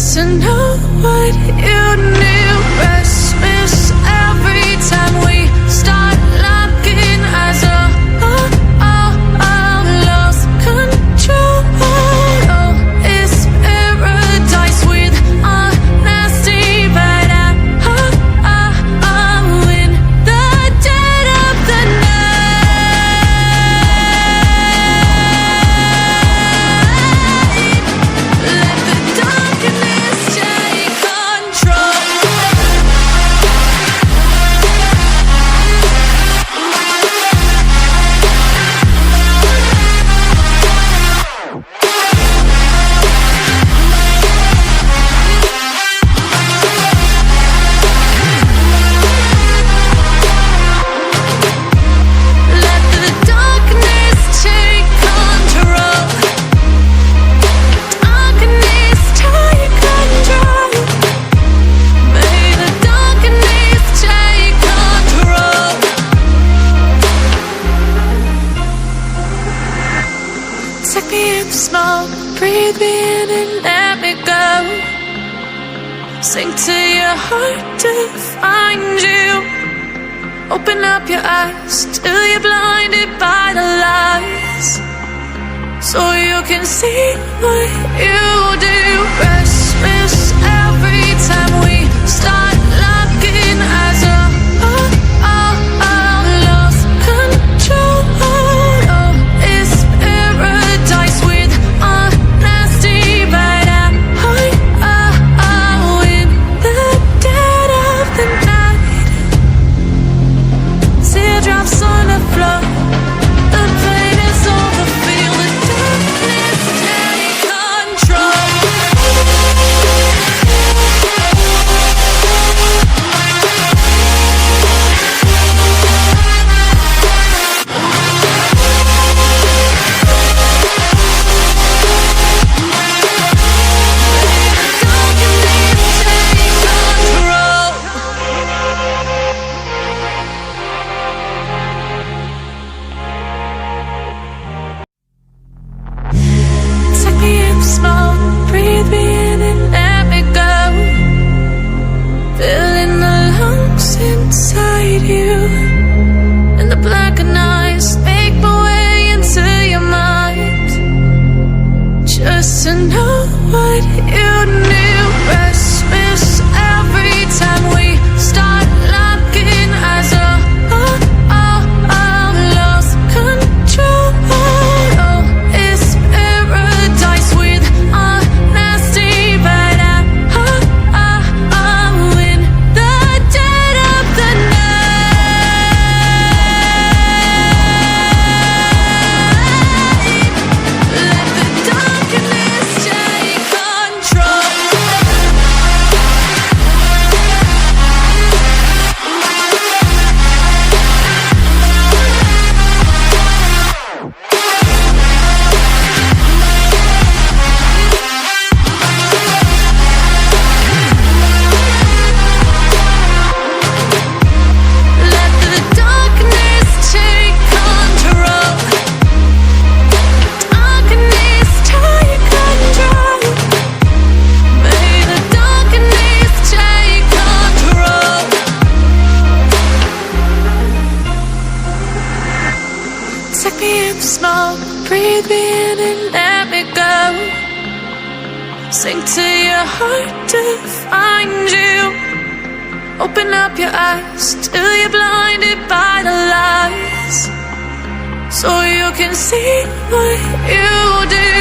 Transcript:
just to know what you knew. Restless every time we start locking eyes. Lost control. Oh, it's paradise with honesty, but I'm in the dead of the night. Let the darkness take control. Let the darkness take control. Darkness take control. May the darkness take control. Take me in the smoke, breathe me in and let me go. Sink to your heart to find you. Open up your eyes till you're blinded by the lies, so you can see what you do. Restless every time we start locking eyes. Lost control. Oh, it's paradise with honesty, but I'm in the dead of the night. Teardrops on the floor. The pain is over. Feel the darkness take control. Take me in the smoke, breathe me in and let me go. Filling the lungs inside you, and the blackened eyes make my way into your mind. Just to know what you knew. Restless every time we start locking eyes. Lost control. Oh, it's paradise with honesty, but I'm in the dead of the night. Let the darkness take control. Let the darkness take control. Darkness take control. May the darkness take control. Take me in the smoke, breathe me in and let me go. Sink to your heart to find you. Open up your eyes till you're blinded by the lies, so you can see what you do.